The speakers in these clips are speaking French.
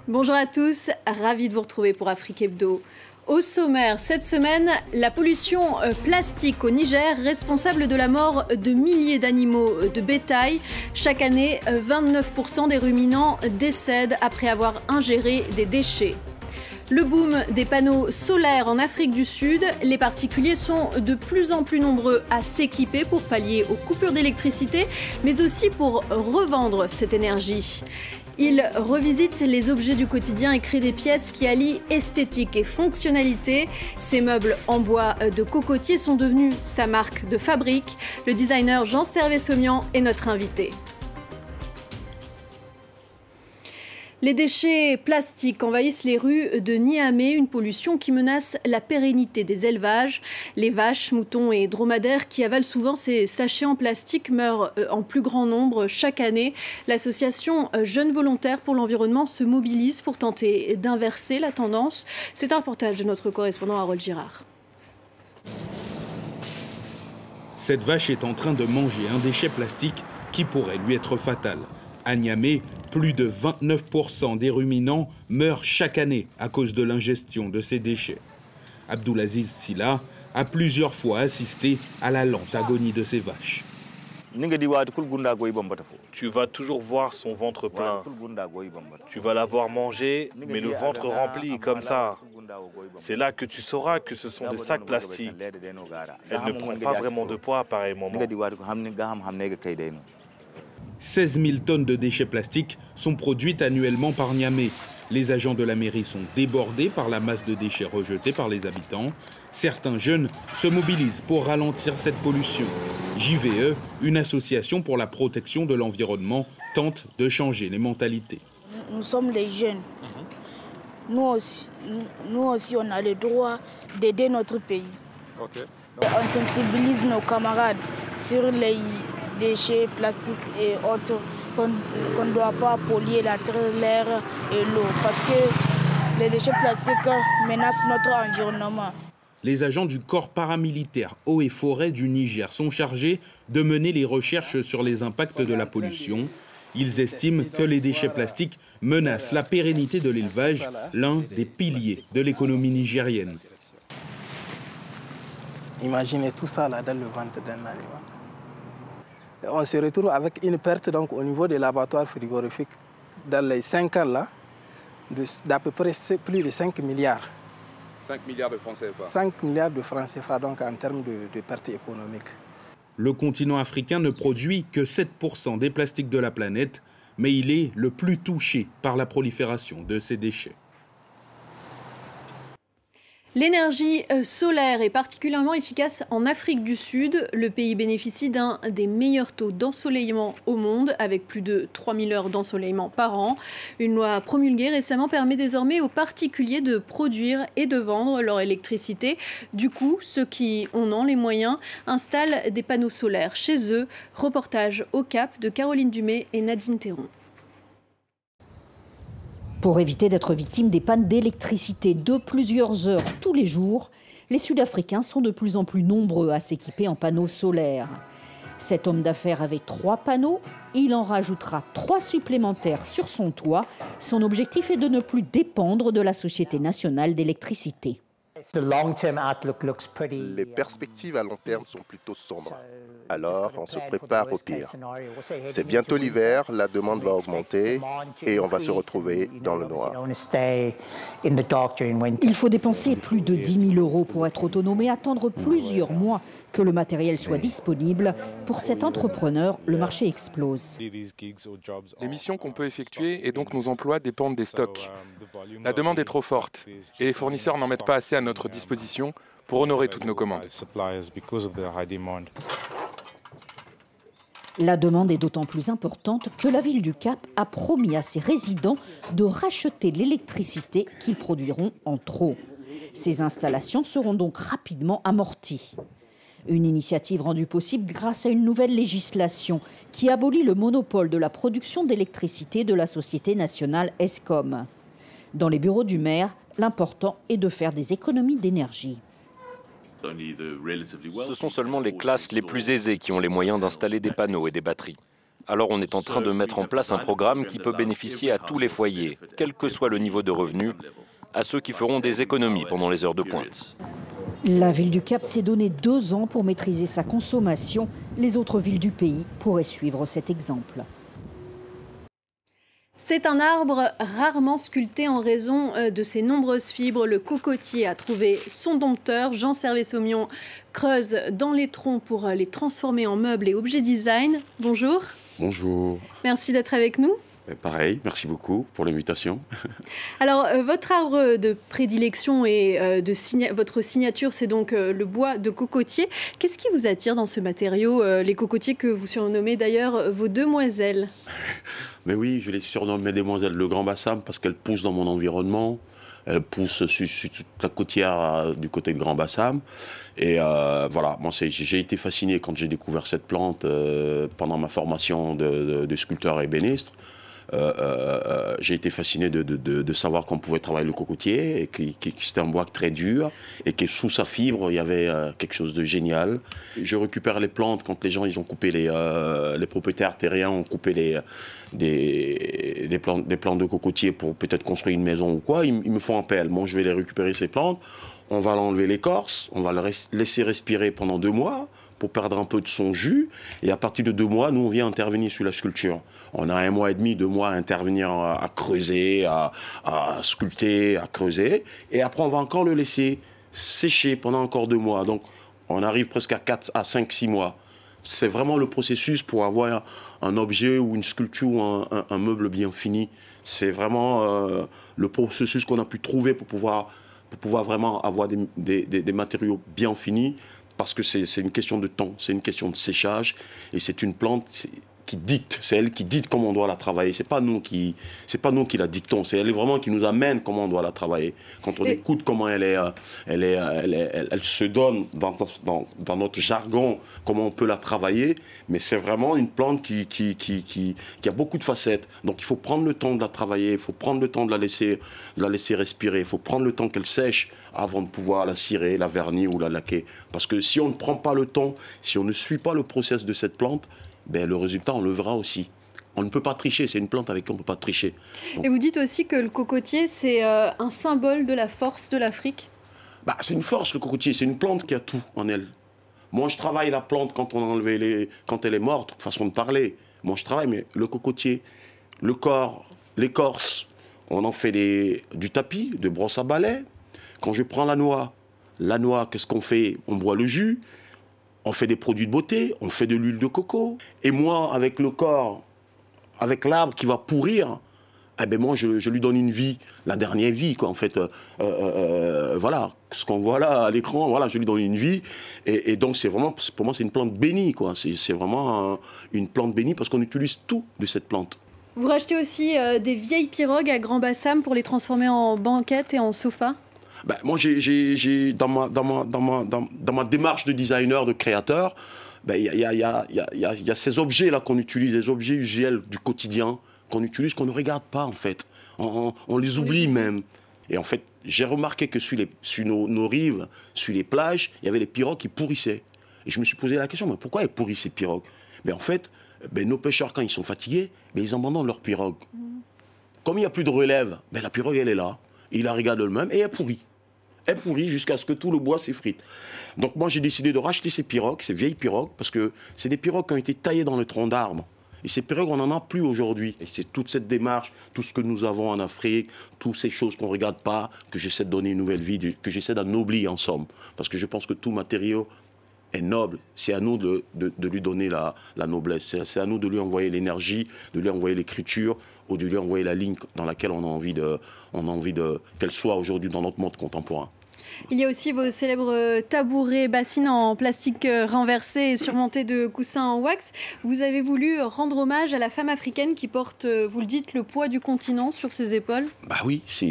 Bonjour à tous, ravi de vous retrouver pour Afrique Hebdo. Au sommaire, cette semaine, la pollution plastique au Niger, responsable de la mort de milliers d'animaux de bétail. Chaque année, 29% des ruminants décèdent après avoir ingéré des déchets. Le boom des panneaux solaires en Afrique du Sud, les particuliers sont de plus en plus nombreux à s'équiper pour pallier aux coupures d'électricité, mais aussi pour revendre cette énergie. Ils revisitent les objets du quotidien et créent des pièces qui allient esthétique et fonctionnalité. Ces meubles en bois de cocotier sont devenus sa marque de fabrique. Le designer Jean Servet-Somian est notre invité. Les déchets plastiques envahissent les rues de Niamey, une pollution qui menace la pérennité des élevages. Les vaches, moutons et dromadaires qui avalent souvent ces sachets en plastique meurent en plus grand nombre chaque année. L'association Jeunes Volontaires pour l'Environnement se mobilise pour tenter d'inverser la tendance. C'est un reportage de notre correspondant Harold Girard. Cette vache est en train de manger un déchet plastique qui pourrait lui être fatal. À Niamey, plus de 29% des ruminants meurent chaque année à cause de l'ingestion de ces déchets. Abdoulaziz Silla a plusieurs fois assisté à la lente agonie de ces vaches. Tu vas toujours voir son ventre plein. Tu vas la voir manger, mais le ventre rempli comme ça. C'est là que tu sauras que ce sont des sacs plastiques. Elles ne prennent pas vraiment de poids à pareil moment. 16 000 tonnes de déchets plastiques sont produites annuellement par Niamey. Les agents de la mairie sont débordés par la masse de déchets rejetés par les habitants. Certains jeunes se mobilisent pour ralentir cette pollution. JVE, une association pour la protection de l'environnement, tente de changer les mentalités. Nous sommes les jeunes. Nous aussi, on a le droit d'aider notre pays. Okay. On sensibilise nos camarades sur les déchets plastiques et autres, qu'on ne doit pas polluer la terre, l'air et l'eau, parce que les déchets plastiques menacent notre environnement. Les agents du corps paramilitaire Eaux et Forêts du Niger sont chargés de mener les recherches sur les impacts de la pollution. Ils estiment que les déchets plastiques menacent la pérennité de l'élevage, l'un des piliers de l'économie nigérienne. Imaginez tout ça là dans le ventre d'un animal. On se retrouve avec une perte donc, au niveau des laboratoires frigorifiques dans les 5 ans là, d'à peu près plus de 5 milliards. 5 milliards de francs CFA. 5 milliards de francs CFA donc en termes de pertes économiques. Le continent africain ne produit que 7% des plastiques de la planète, mais il est le plus touché par la prolifération de ces déchets. L'énergie solaire est particulièrement efficace en Afrique du Sud. Le pays bénéficie d'un des meilleurs taux d'ensoleillement au monde, avec plus de 3000 heures d'ensoleillement par an. Une loi promulguée récemment permet désormais aux particuliers de produire et de vendre leur électricité. Du coup, ceux qui en ont les moyens installent des panneaux solaires chez eux. Reportage au Cap de Caroline Dumais et Nadine Théron. Pour éviter d'être victimes des pannes d'électricité de plusieurs heures tous les jours, les Sud-Africains sont de plus en plus nombreux à s'équiper en panneaux solaires. Cet homme d'affaires avait 3 panneaux, il en rajoutera 3 supplémentaires sur son toit. Son objectif est de ne plus dépendre de la Société nationale d'électricité. Les perspectives à long terme sont plutôt sombres. Alors, on se prépare au pire. C'est bientôt l'hiver, la demande va augmenter et on va se retrouver dans le noir. Il faut dépenser plus de 10 000 € pour être autonome et attendre plusieurs mois que le matériel soit disponible. Pour cet entrepreneur, le marché explose. Les missions qu'on peut effectuer et donc nos emplois dépendent des stocks. La demande est trop forte et les fournisseurs n'en mettent pas assez à notre disposition pour honorer toutes nos commandes. La demande est d'autant plus importante que la ville du Cap a promis à ses résidents de racheter l'électricité qu'ils produiront en trop. Ces installations seront donc rapidement amorties. Une initiative rendue possible grâce à une nouvelle législation qui abolit le monopole de la production d'électricité de la Société nationale Eskom. Dans les bureaux du maire, l'important est de faire des économies d'énergie. Ce sont seulement les classes les plus aisées qui ont les moyens d'installer des panneaux et des batteries. Alors on est en train de mettre en place un programme qui peut bénéficier à tous les foyers, quel que soit le niveau de revenu, à ceux qui feront des économies pendant les heures de pointe. La ville du Cap s'est donné 2 ans pour maîtriser sa consommation. Les autres villes du pays pourraient suivre cet exemple. C'est un arbre rarement sculpté en raison de ses nombreuses fibres. Le cocotier a trouvé son dompteur. Jean Servet-Saumion creuse dans les troncs pour les transformer en meubles et objets design. Bonjour. Bonjour. Merci d'être avec nous. Pareil, merci beaucoup pour l'invitation. Alors, votre arbre de prédilection et votre signature, c'est donc le bois de cocotier. Qu'est-ce qui vous attire dans ce matériau, les cocotiers que vous surnommez d'ailleurs vos demoiselles? Mais oui, je les surnomme mes demoiselles le Grand Bassam parce qu'elles poussent dans mon environnement. Elles poussent sur toute la côtière du côté de Grand Bassam. Et voilà, moi j'ai été fasciné quand j'ai découvert cette plante pendant ma formation de sculpteur ébéniste. J'ai été fasciné de savoir qu'on pouvait travailler le cocotier, et que c'était un bois très dur, et que sous sa fibre, il y avait quelque chose de génial. Je récupère les plantes quand les gens ils ont coupé les propriétaires terriens ont coupé des plantes de cocotier pour peut-être construire une maison ou quoi. Ils me font appel. Moi, je vais les récupérer, ces plantes. On va l'enlever l'écorce, on va le laisser respirer pendant 2 mois pour perdre un peu de son jus. Et à partir de 2 mois, nous, on vient intervenir sur la sculpture. On a 1 mois et demi, 2 mois à intervenir, à creuser, à sculpter, à creuser. Et après, on va encore le laisser sécher pendant encore 2 mois. Donc, on arrive presque à 4 à 5, 6 mois. C'est vraiment le processus pour avoir un objet ou une sculpture ou un meuble bien fini. C'est vraiment le processus qu'on a pu trouver pour pouvoir vraiment avoir des matériaux bien finis, parce que c'est une question de temps, c'est une question de séchage, et c'est une plante qui dicte, c'est elle qui dicte comment on doit la travailler. C'est pas nous qui la dictons, c'est elle vraiment qui nous amène comment on doit la travailler. Quand on écoute comment elle se donne dans notre jargon, comment on peut la travailler, mais c'est vraiment une plante qui a beaucoup de facettes. Donc il faut prendre le temps de la travailler, il faut prendre le temps de la laisser respirer, il faut prendre le temps qu'elle sèche avant de pouvoir la cirer, la vernir ou la laquer. Parce que si on ne prend pas le temps, si on ne suit pas le process de cette plante, ben, le résultat, on le verra aussi. On ne peut pas tricher, c'est une plante avec qui on ne peut pas tricher. Donc, et vous dites aussi que le cocotier, c'est un symbole de la force de l'Afrique? Bah, c'est une force, le cocotier, c'est une plante qui a tout en elle. Moi, je travaille la plante quand on a enlevé quand elle est morte, façon de parler. Moi, je travaille, mais le cocotier, le corps, l'écorce, on en fait du tapis, de brosse à balai. Quand je prends la noix, qu'est-ce qu'on fait? On boit le jus. On fait des produits de beauté, on fait de l'huile de coco. Et moi, avec le corps, avec l'arbre qui va pourrir, eh ben moi, je lui donne une vie, la dernière vie, quoi. En fait, voilà, ce qu'on voit là à l'écran, voilà, je lui donne une vie. Et donc, c'est vraiment, pour moi, c'est une plante bénie, quoi. C'est vraiment une plante bénie parce qu'on utilise tout de cette plante. Vous rachetez aussi des vieilles pirogues à Grand Bassam pour les transformer en banquettes et en sofas? Ben, moi, dans ma démarche de designer, de créateur, ben, y a ces objets-là qu'on utilise, les objets usuels du quotidien qu'on utilise, qu'on ne regarde pas, en fait. On les oublie même. Et en fait, j'ai remarqué que sur nos rives, sur les plages, il y avait les pirogues qui pourrissaient. Et je me suis posé la question, mais pourquoi elles pourrissent, ces pirogues? Ben, en fait, nos pêcheurs, quand ils sont fatigués, ben, ils abandonnent leurs pirogues. Comme il n'y a plus de relève, ben, la pirogue, elle est là. Ils la regardent eux-mêmes et elle pourrit. Elle pourrit jusqu'à ce que tout le bois s'effrite. Donc moi, j'ai décidé de racheter ces pirogues, ces vieilles pirogues, parce que c'est des pirogues qui ont été taillées dans le tronc d'arbre. Et ces pirogues, on n'en a plus aujourd'hui. Et c'est toute cette démarche, tout ce que nous avons en Afrique, toutes ces choses qu'on ne regarde pas, que j'essaie de donner une nouvelle vie, que j'essaie d'annoblir en somme. Parce que je pense que tout matériau est noble. C'est à nous de lui donner la noblesse. C'est à nous de lui envoyer l'énergie, de lui envoyer l'écriture, ou de lui envoyer la ligne dans laquelle on a envie qu'elle soit aujourd'hui dans notre monde contemporain. Il y a aussi vos célèbres tabourets bassines en plastique renversé et surmontés de coussins en wax. Vous avez voulu rendre hommage à la femme africaine qui porte, vous le dites, le poids du continent sur ses épaules. Bah oui, ça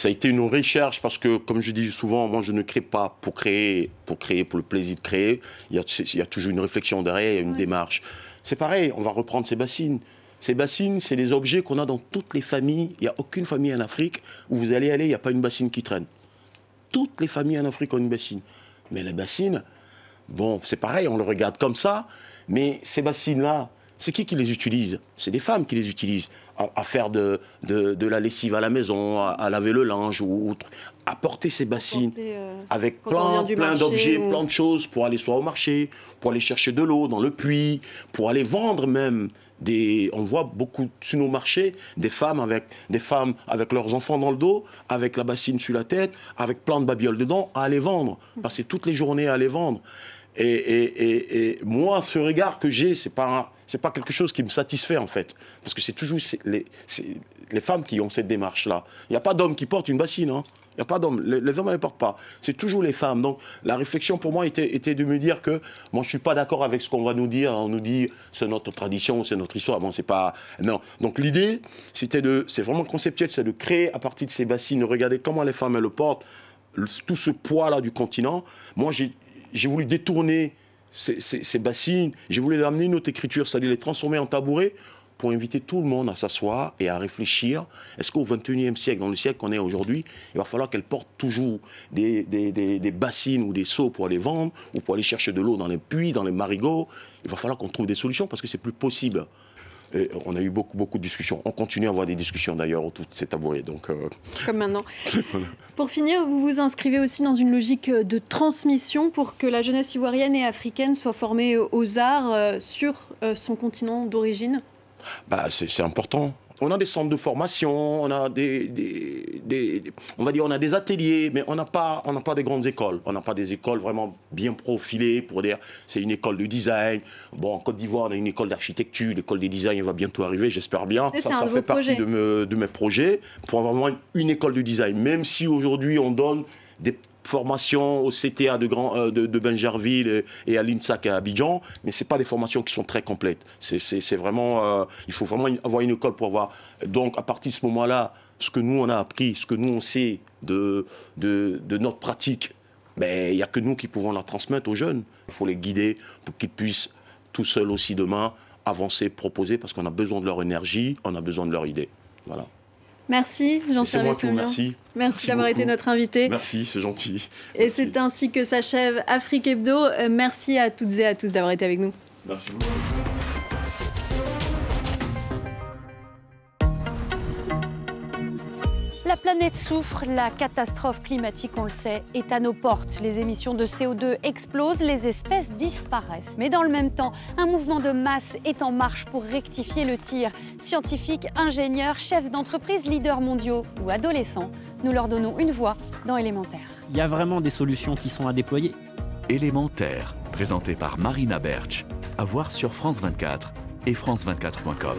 a été une recherche parce que, comme je dis souvent, moi je ne crée pas pour créer, pour le plaisir de créer. Il y a toujours une réflexion derrière, il y a une démarche. C'est pareil, on va reprendre ces bassines. Ces bassines, c'est des objets qu'on a dans toutes les familles. Il n'y a aucune famille en Afrique où vous allez aller, il n'y a pas une bassine qui traîne. Toutes les familles en Afrique ont une bassine. Mais les bassines, bon, c'est pareil, on le regarde comme ça, mais ces bassines-là, c'est qui les utilise? C'est des femmes qui les utilisent à faire de la lessive à la maison, à laver le linge, ou à porter ces bassines avec plein d'objets, plein de choses pour aller soit au marché, pour aller chercher de l'eau dans le puits, pour aller vendre même. On voit beaucoup sur nos marchés des femmes avec leurs enfants dans le dos, avec la bassine sur la tête, avec plein de babioles dedans, à aller vendre, passer toutes les journées à aller vendre. Et moi, ce regard que j'ai, c'est pas quelque chose qui me satisfait en fait, parce que c'est toujours les femmes qui ont cette démarche-là. Il n'y a pas d'homme qui porte une bassine, hein. Il n'y a pas d'hommes, les hommes ne les portent pas. C'est toujours les femmes. Donc la réflexion pour moi était de me dire que moi je ne suis pas d'accord avec ce qu'on va nous dire. On nous dit c'est notre tradition, c'est notre histoire. Bon, c'est pas. Non. Donc l'idée, c'est vraiment conceptuel, c'est de créer à partir de ces bassines, de regarder comment les femmes elles le portent, tout ce poids-là du continent. Moi j'ai voulu détourner ces bassines, j'ai voulu amener une autre écriture, c'est-à-dire les transformer en tabourets, pour inviter tout le monde à s'asseoir et à réfléchir. Est-ce qu'au XXIe siècle, dans le siècle qu'on est aujourd'hui, il va falloir qu'elle porte toujours des bassines ou des seaux pour aller vendre, ou pour aller chercher de l'eau dans les puits, dans les marigots? Il va falloir qu'on trouve des solutions parce que c'est plus possible. Et on a eu beaucoup de discussions. On continue à avoir des discussions d'ailleurs autour de ces tabourets. Donc, Comme maintenant. Voilà. Pour finir, vous vous inscrivez aussi dans une logique de transmission pour que la jeunesse ivoirienne et africaine soit formée aux arts sur son continent d'origine. C'est important. On a des centres de formation, on a on va dire, on a des ateliers, mais on n'a pas des grandes écoles. On n'a pas des écoles vraiment bien profilées pour dire c'est une école de design. Bon, en Côte d'Ivoire, on a une école d'architecture, l'école des designs va bientôt arriver, j'espère bien. Ça fait partie de mes projets pour avoir vraiment une école de design. Même si aujourd'hui on donne des formations au CTA de Benjerville et à l'INSAC à Abidjan, mais ce n'est pas des formations qui sont très complètes. C'est vraiment, il faut vraiment avoir une école pour avoir. Donc à partir de ce moment-là, ce que nous on a appris, ce que nous on sait de notre pratique, il n'y a que nous qui pouvons la transmettre aux jeunes. Il faut les guider pour qu'ils puissent tout seuls aussi demain avancer, proposer, parce qu'on a besoin de leur énergie, on a besoin de leur idée. Voilà. Merci Jean-Serge Sembian. Merci d'avoir été notre invité. Merci, c'est gentil. Et c'est ainsi que s'achève Afrique Hebdo. Merci à toutes et à tous d'avoir été avec nous. Merci beaucoup. La planète souffre, la catastrophe climatique, on le sait, est à nos portes. Les émissions de CO2 explosent, les espèces disparaissent. Mais dans le même temps, un mouvement de masse est en marche pour rectifier le tir. Scientifiques, ingénieurs, chefs d'entreprise, leaders mondiaux ou adolescents, nous leur donnons une voix dans Élémentaire. Il y a vraiment des solutions qui sont à déployer. Élémentaire, présenté par Marina Bertsch, à voir sur France 24 et france24.com.